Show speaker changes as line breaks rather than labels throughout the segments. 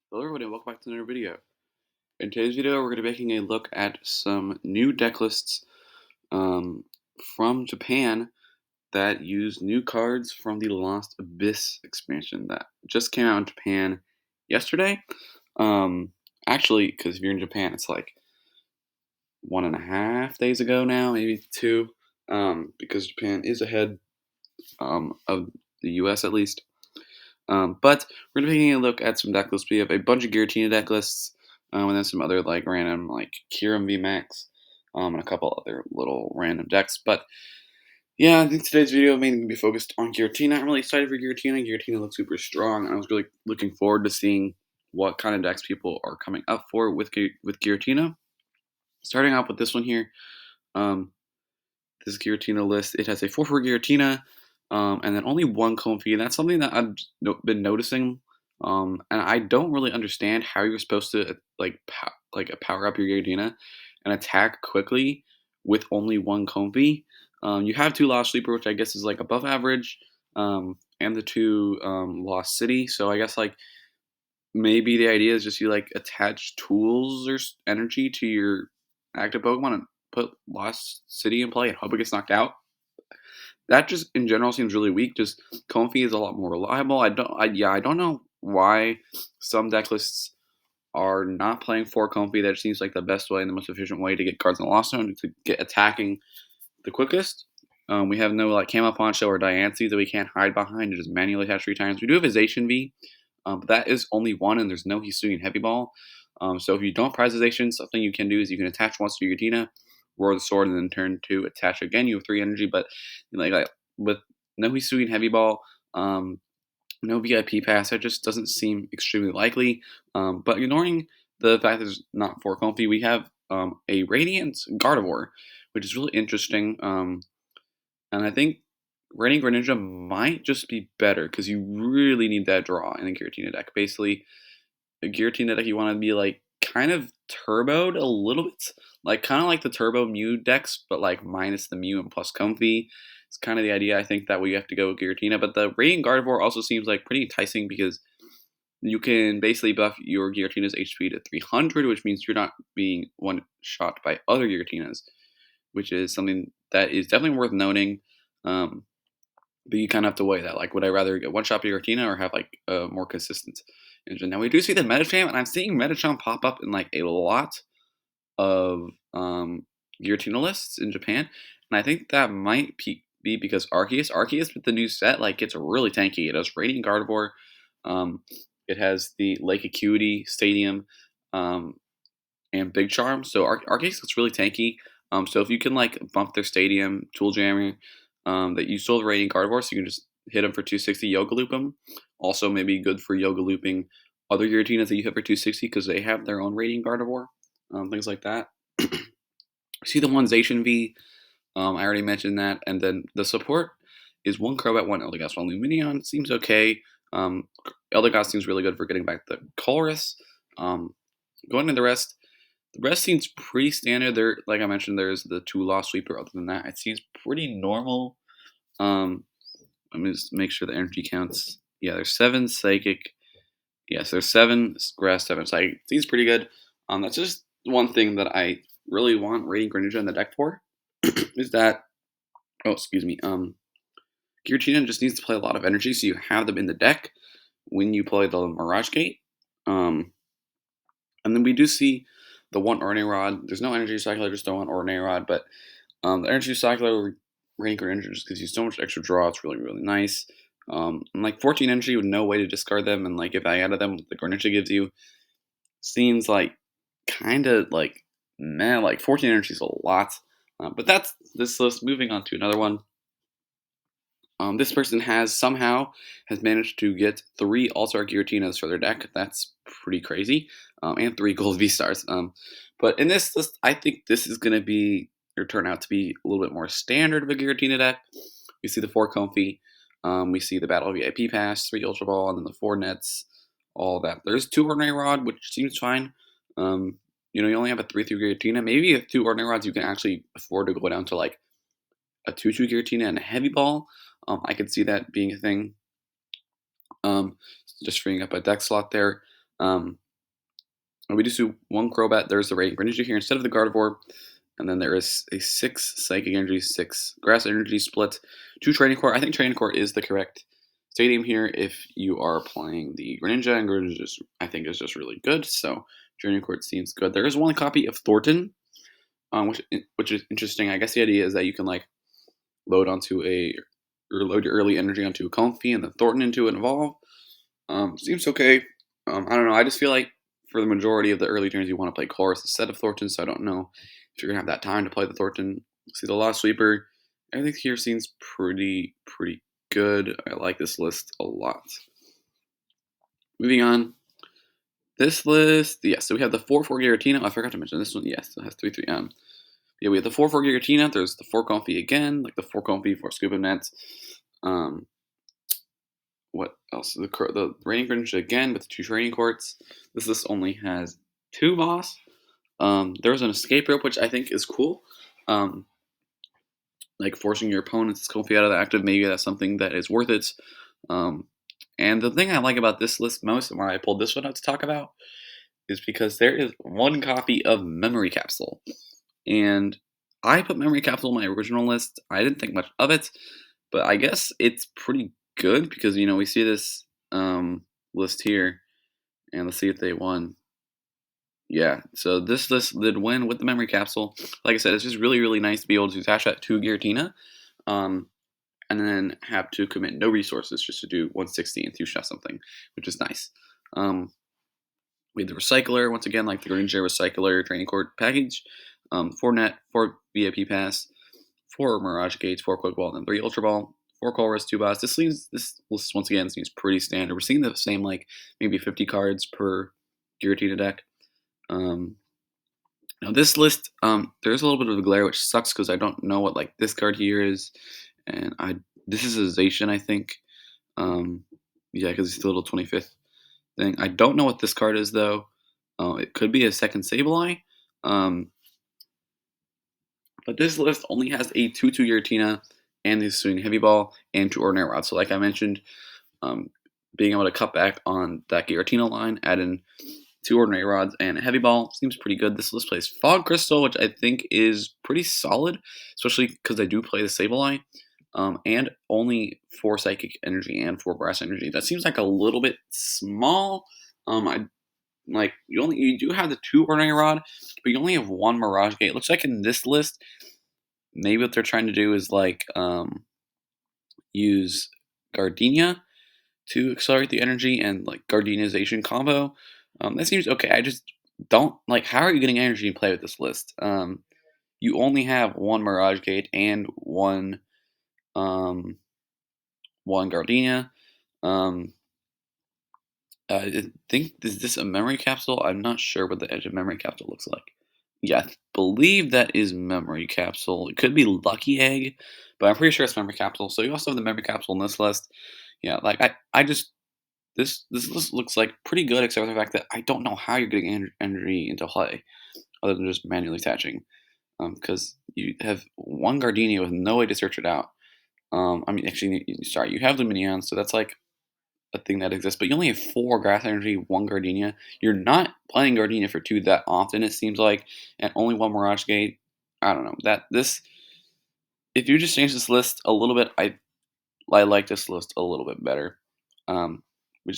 Hello everybody and welcome back to another video. In today's video we're going to be taking a look at some new deck lists um, from Japan that use new cards from the Lost Abyss expansion that just came out in Japan yesterday. Um, Actually, because if you're in Japan it's like 1.5 days ago now, maybe two, because Japan is ahead of the US at least. But we're gonna be taking a look at some deck lists. We have a bunch of Giratina deck lists, and then some other like random like Kyurem vmax, and a couple other little random decks. But yeah, I think today's video mainly gonna be focused on Giratina. I'm really excited for Giratina. Giratina looks super strong, and I was really looking forward to seeing what kind of decks people are coming up for with Giratina. Starting out with this one here, um, this Giratina list. It has a 4/4 Giratina, and then only one Comfy, and that's something that I've been noticing. And I don't really understand how you're supposed to power up your Giratina and attack quickly with only one Comfy. You have two Lost Sleeper, which I guess is like above average, and the two Lost City. So I guess like maybe the idea is just you like attach tools or energy to your active Pokemon and put Lost City in play and hope it gets knocked out. That just in general seems really weak. Just Comfy is a lot more reliable. I don't know why some deck lists are not playing for Comfy. That seems like the best way and the most efficient way to get cards in the Lost Zone to get attacking the quickest. We have no like Camo Poncho or Diancie that we can't hide behind and just manually attach 3 times. We do have Ization V, but that is only one, and there's no Hisuian Heavy Ball. So if you don't prize Ization, something you can do is you can attach once to your Tina, roar the sword, and then turn to attach again. You have 3 energy, but like with no Hisuian Heavy Ball, no VIP pass, that just doesn't seem extremely likely. But ignoring the fact that there's not 4 Comfy, we have a Radiant Gardevoir, which is really interesting. And I think Raining Greninja might just be better because you really need that draw in the Giratina deck. Basically, a Giratina deck you want to be like kind of turboed a little bit, like kind of like the Turbo Mew decks, but like minus the Mew and plus Comfy. It's kind of the idea. I think that we have to go with Giratina, but the Radiant Gardevoir also seems like pretty enticing because you can basically buff your Giratina's HP to 300, which means you're not being one shot by other Giratinas, which is something that is definitely worth noting. Um, but you kind of have to weigh that. Like, would I rather get one shot by Giratina or have like a more consistent engine? Now we do see the Metacham, and I'm seeing Metacham pop up in like a lot of Giratina lists in Japan, and I think that might be because Arceus with the new set like gets really tanky. It has Radiant Gardevoir, um, it has the Lake Acuity Stadium, um, and Big Charm. So Arceus looks really tanky. So if you can like bump their Stadium Tool Jammer, that you still have Radiant Gardevoir, so you can just hit them for 260, Yoga Loop them. Also, maybe good for Yoga Looping other Giratinas that you hit for 260 because they have their own Radiant Gardevoir, things like that. See the one Zacian V. I already mentioned that, and then the support is one Crobat, one Eldegoss, one Lumineon. Seems okay. Eldegoss seems really good for getting back the Colress. Going to the rest seems pretty standard. There, like I mentioned, there's the 2 Lost Sweeper. Other than that, it seems pretty normal. Let me just make sure the energy counts. Yeah, there's 7 Psychic. Yes, there's 7 Grass, 7 Psychic. Seems pretty good. That's just one thing that I really want Radiant Greninja in the deck for. Is that, oh, excuse me. Giratina just needs to play a lot of energy, so you have them in the deck when you play the Mirage Gate. Um, and then we do see the one Ordinary Rod. There's no Energy Cycler, just the one Ordinary Rod, but the Energy Cycler Radiant Greninja just gives you so much extra draw. It's really, really nice. And like 14 energy with no way to discard them, and like if I added them, the Greninja gives you seems like kind of like man, like 14 energy is a lot. But that's this list. Moving on to another one. This person has managed to get 3 All-Star Giratinas for their deck. That's pretty crazy, and 3 Gold V-Stars. But in this list, I think this is going to be or turn out to be a little bit more standard of a Giratina deck. We see the 4 Comfy, we see the Battle VIP Pass, 3 Ultra Ball, and then the 4 Nets, all that. There's 2 Ordinary Rod, which seems fine. You only have a 3/3 Giratina. Maybe with 2 Ordinary Rods, you can actually afford to go down to like a 2/2 Giratina and a Heavy Ball. I could see that being a thing. Um, just freeing up a deck slot there. And we just do 1 Crobat. There's the Radiant Greninja here instead of the Gardevoir. And then there is a 6 Psychic Energy, 6 Grass Energy split, 2 Training Core. I think Training Core is the correct stadium here if you are playing the Greninja, and Greninja I think is just really good. So Training Core seems good. There is 1 copy of Thornton, which is interesting. I guess the idea is that you can like load load your early energy onto a Comfey and then Thornton into an Evolve. Seems okay. I don't know. I just feel like for the majority of the early turns, you want to play Chorus instead of Thornton. So I don't know if you're gonna have that time to play the Thornton. See the Lost Sweeper. Everything here seems pretty good. I like this list a lot. Moving on. This list, yes. So we have the 4/4 Giratina. I forgot to mention this one. Yes, it has 3/3. Yeah, we have the 4/4 Giratina. There's the 4 Comfey again, like the 4 Comfey, 4 Scuba Nets. What else? The Raining Greninja again with 2 Training Courts. This list only has 2 Boss. There's an Escape Rope, which I think is cool. Like forcing your opponent's Comfey out of the active, maybe that's something that is worth it. And the thing I like about this list most, and why I pulled this one out to talk about, is because there is 1 copy of Memory Capsule. And I put Memory Capsule in my original list. I didn't think much of it, but I guess it's pretty good because, we see this list here, and let's see if they won. Yeah, so this list did win with the Memory Capsule. Like I said, it's just really nice to be able to attach that to Giratina, and then have to commit no resources just to do 160 and 2-shot something, which is nice. We have the Recycler, once again, like the Greninja Recycler Training Court package. 4 Net, 4 VIP Pass, 4 Mirage Gates, 4 Quick Ball, and 3 Ultra Ball, 4 Colress, 2 Boss. This list, once again, seems pretty standard. We're seeing the same, like, maybe 50 cards per Giratina deck. Now this list, there's a little bit of a glare, which sucks because I don't know what like this card here is, and this is a Zacian, I think. Yeah, because it's the little 25th thing. I don't know what this card is though. It could be a second Sableye. But this list only has a 2/2 Giratina and the Swing Heavy Ball and 2 Ordinary Rods. So like I mentioned, being able to cut back on that Giratina line, add in 2 Ordinary Rods and a Heavy Ball seems pretty good. This list plays Fog Crystal, which I think is pretty solid, especially because they do play the Sableye, and only 4 Psychic Energy and 4 Grass Energy. That seems like a little bit small. You do have the 2 Ordinary Rod, but you only have 1 Mirage Gate. It looks like in this list, maybe what they're trying to do is like use Gardenia to accelerate the energy and like Gardeniazation combo. That seems okay. I just don't like how are you getting energy in play with this list? You only have 1 Mirage Gate and 1 Gardenia. I think is this a Memory Capsule? I'm not sure what the edge of Memory Capsule looks like. Yeah, I believe that is Memory Capsule. It could be Lucky Egg, but I'm pretty sure it's Memory Capsule. So you also have the Memory Capsule in this list. Yeah, like I just this list looks like pretty good, except for the fact that I don't know how you're getting energy into play other than just manually attaching. Because you have 1 Gardenia with no way to search it out. Actually, sorry, you have Luminion, so that's like a thing that exists, but you only have 4 Grass Energy, 1 Gardenia. You're not playing Gardenia for 2 that often, it seems like, and only 1 Mirage Gate. I don't know. If you just change this list a little bit, I like this list a little bit better.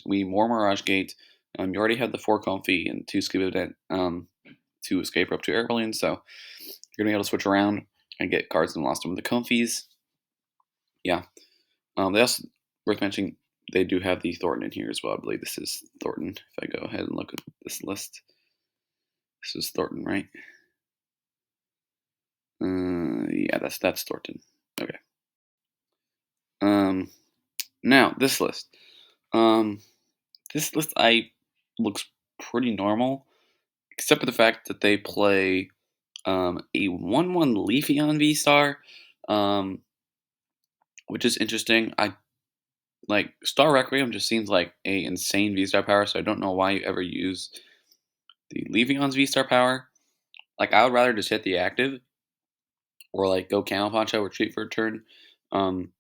We more Mirage Gate. You already have the 4 Comfey and 2 Scuba Dent, 2 Escape Rope, 2 Air Balloon, so you're going to be able to switch around and get cards in the last one with the Comfeys. Yeah. They also, worth mentioning, they do have the Thornton in here as well. I believe this is Thornton. If I go ahead and look at this list, this is Thornton, right? Yeah, that's Thornton. Okay. Now this list. This list looks pretty normal, except for the fact that they play a 1/1 Leafeon vstar, which is interesting. Like Star Requiem just seems like a insane V-Star power, so I don't know why you ever use the Leafeon's V-Star power. Like I would rather just hit the active or like go Camel Poncho or retreat for a turn, than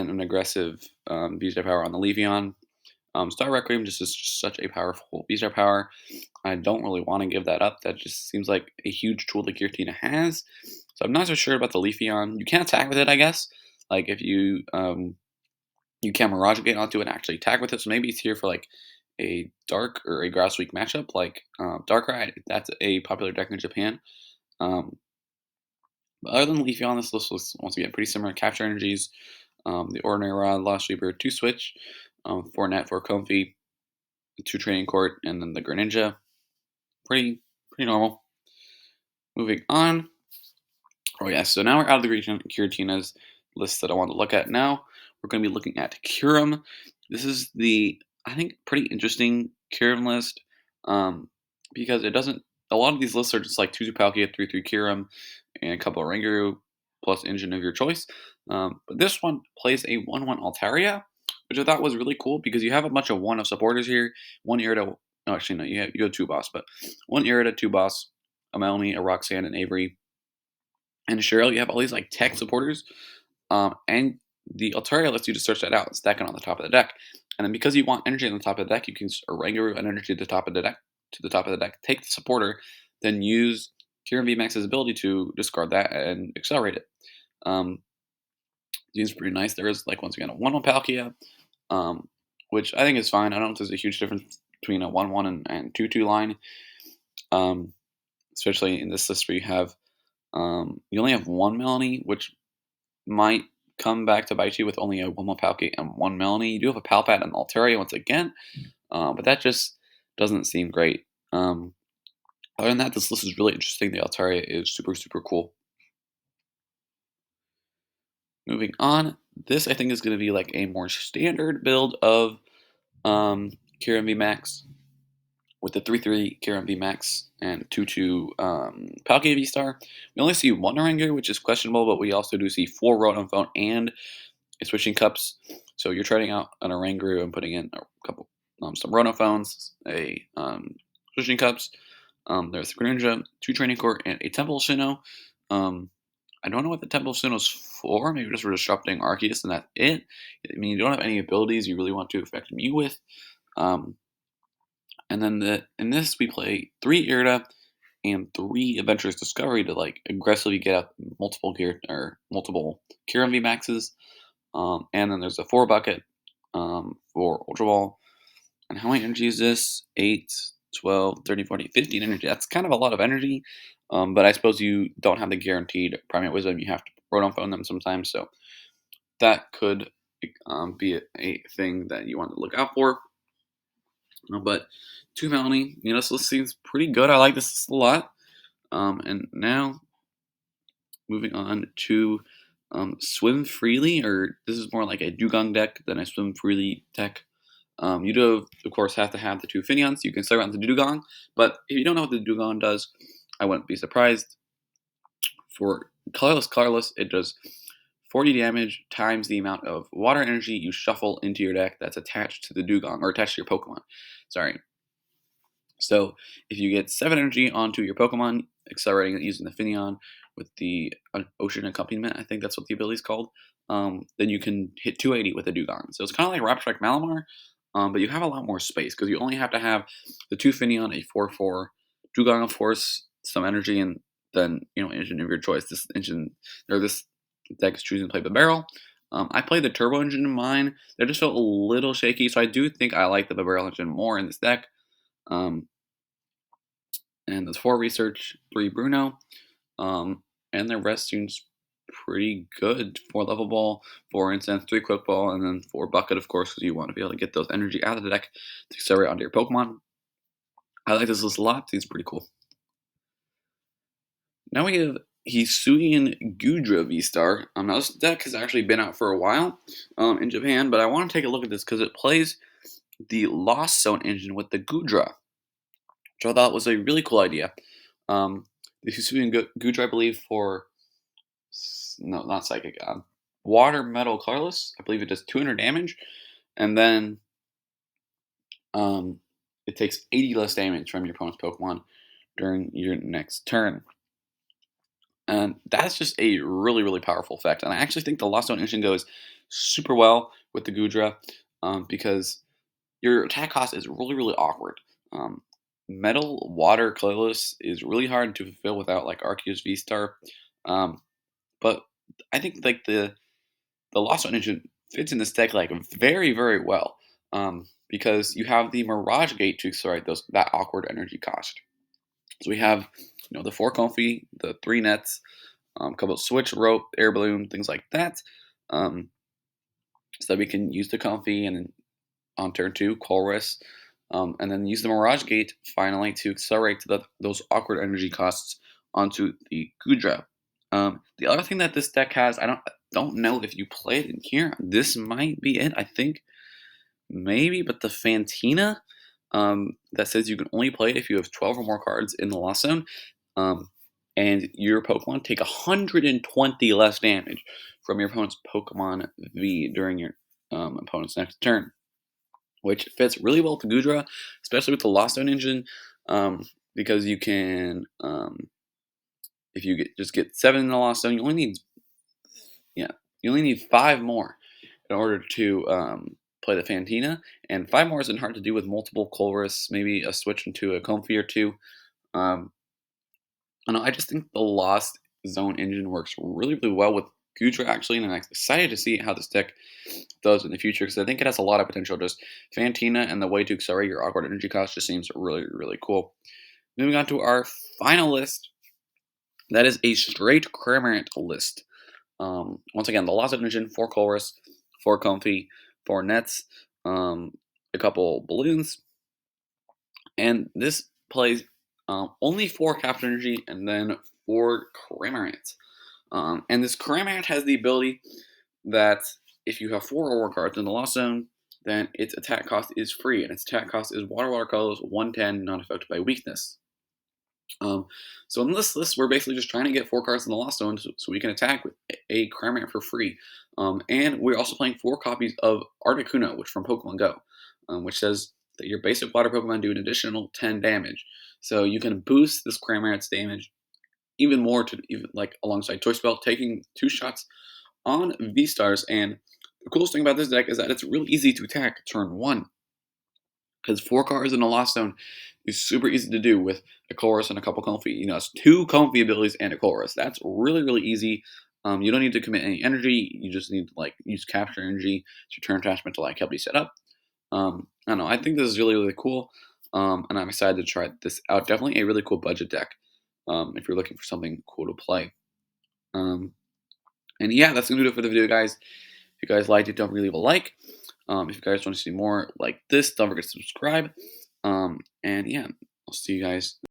an aggressive V-Star power on the Leafeon. Star Requiem just is just such a powerful vstar power. I don't really want to give that up. That just seems like a huge tool that Giratina has. So I'm not so sure about the Leafeon. You can attack with it, I guess. Like if you can Mirage Gate onto it and actually attack with it. So maybe it's here for like a Dark or a Grass Weak matchup, like Darkrai. That's a popular deck in Japan. Um, but other than Leafeon, this list was once again pretty similar. Capture Energies, the Ordinary Rod, Lost Reaper, 2 Switch, 4 Net, 4 Comfy, 2 Training Court, and then the Greninja. Pretty normal. Moving on. Oh yeah, so now we're out of the Giratina's list that I want to look at. Now we're going to be looking at Kyurem. This is the, I think, pretty interesting Kyurem list because it doesn't. A lot of these lists are just like 2 Palkia, 3 Kyurem, and a couple of Rangaroo plus engine of your choice. But this one plays a 1/1 Altaria, which I thought was really cool because you have a bunch of 1 of supporters here. 1 Irida. No, actually, no, you go 2 boss, but 1 Irida, 2 boss, a Melanie, a Roxanne, and Avery. And Cheryl, you have all these like tech supporters, and the Altaria lets you just search that out and stack it on the top of the deck. And then because you want energy on the top of the deck, you can Rangaroo an energy to the top of the deck, take the supporter, then use Kyurem vmax's ability to discard that and accelerate it. Seems pretty nice. There is like once again a 1/1 Palkia, which I think is fine. I don't know if there's a huge difference between a 1/1 and 2/2 line, especially in this list where you only have 1 Melanie, which might come back to bite you with only a 1/1 Palkia and 1 Melanie. You do have a Palpat and Altaria once again, but that just doesn't seem great. Other than that, this list is really interesting. The Altaria is super cool. Moving on, this I think is going to be like a more standard build of Kyurem vmax with the 3/3 Kyurem vmax and 2/2 Palkia vstar. We only see 1 Ranger, which is questionable, but we also do see 4 Rotom and a Switching Cups. So you're trading out an Oranguru and putting in a couple some Ronophones, a Switching Cups. There's the Greninja, 2 Training Court, and a Temple Sinnoh. I don't know what the Temple Sinnoh's for. Maybe just for disrupting Arceus, and that's it. I mean, you don't have any abilities you really want to affect me with. And then in this, we play 3 Irida and 3 Adventurous Discovery to like aggressively get out multiple Kyurem VMAXs. And then there's a 4 bucket for Ultra Ball. And how many energy is this? 8, 12, 13, 14, 15 energy. That's kind of a lot of energy. But I suppose you don't have the guaranteed Primate Wisdom. You have to Rotom Phone them sometimes. So that could be a thing that you want to look out for. But 2 Melanie, this list seems pretty good. I like this list a lot. And now moving on to Swim Freely, or this is more like a Dewgong deck than a Swim Freely deck. You do, of course, have to have the 2 Finions. You can start around the Dewgong, but if you don't know what the Dewgong does, I wouldn't be surprised. For Colorless, it does 40 damage times the amount of water energy you shuffle into your deck that's attached to the Dewgong, or attached to your Pokemon. Sorry. So if you get 7 energy onto your Pokemon, accelerating it using the Finion with the Ocean Accompaniment, I think that's what the ability is called, then you can hit 280 with a Dewgong. So it's kind of like Rapid Strike Malamar, but you have a lot more space because you only have to have the 2 Finion, a 4/4, Dewgong, of course, some energy, and then engine of your choice. This deck is choosing to play bibarel. I played the Turbo Engine in mine. That just felt a little shaky, so I do think I like the bibarel engine more in this deck. And there's 4 Research, 3 Bruno, and the rest seems pretty good. 4 Level Ball, 4 Incense, 3 Quick Ball, and then 4 Bucket, of course, because you want to be able to get those energy out of the deck to accelerate onto your Pokemon. I like this list a lot. Seems pretty cool. Now we have Hisuian Goodra V-Star. Now this deck has actually been out for a while in Japan, but I want to take a look at this because it plays the Lost Zone engine with the Goodra, which I thought was a really cool idea. The Hisuian Goodra, I believe, for not Psychic, Water Metal Colorless, I believe it does 200 damage, and then it takes 80 less damage from your opponent's Pokemon during your next turn. And that's just a really powerful effect. And I actually think the Lost Zone engine goes super well with the Goodra because your attack cost is really awkward. Um, Metal Water colorless is really hard to fulfill without like Arceus vstar. Um, but I think like the Lost Zone engine fits in this deck like very well. Because you have the Mirage Gate to accelerate that awkward energy cost. So we have the 4 Comfy, the 3 Nets, a couple of Switch, Rope, Air Balloon, things like that. Um, so that we can use the Comfy and on turn 2, Chorus, and then use the Mirage Gate finally to accelerate those awkward energy costs onto the Goodra. The other thing that this deck has, I don't know if you play it in here. This might be it. I think maybe, but the Fantina that says you can only play it if you have 12 or more cards in the Lost Zone, um, and your Pokemon take 120 less damage from your opponent's Pokemon V during your opponent's next turn, which fits really well to Goodra, especially with the Lost Zone engine, because you can, if you just get 7 in the Lost Zone, you only need 5 more in order to play the Fantina, and 5 more isn't hard to do with multiple Colress, maybe a switch into a Comfy or 2. Um, I don't know, I just think the Lost Zone engine works really well with Goodra actually, and I'm excited to see how this deck does in the future because I think it has a lot of potential. Just Fantina and the way to accelerate your awkward energy cost just seems really cool. Moving on to our final list, that is a straight cramorant list. Once again, the Lost Engine, 4 Chorus, 4 Comfy, 4 Nets, a couple Balloons, and this plays only 4 Capture Energy and then 4 Cramorant. And this Cramorant has the ability that if you have 4 or more cards in the Lost Zone, then its attack cost is free, and its attack cost is Water colors 110, not affected by weakness. So in this list, we're basically just trying to get 4 cards in the Lost Zone so we can attack with a Cramorant for free. And we're also playing 4 copies of Articuno, which from Pokemon Go, which says that your basic water Pokemon do an additional 10 damage. So you can boost this Cramorant's damage even more to even like alongside Choice Belt, taking 2 shots on V-Stars. And the coolest thing about this deck is that it's really easy to attack turn 1. Because 4 cards in a Lost Zone is super easy to do with a Chorus and a couple Comfy. It's 2 Comfy abilities and a Chorus. That's really easy. You don't need to commit any energy. You just need to like use Capture Energy to turn attachment to like help you set up. I don't know. I think this is really cool. And I'm excited to try this out. Definitely a really cool budget deck. If you're looking for something cool to play. And yeah, that's gonna do it for the video, guys. If you guys liked it, don't forget to leave a like. If you guys want to see more like this, don't forget to subscribe. And yeah, I'll see you guys.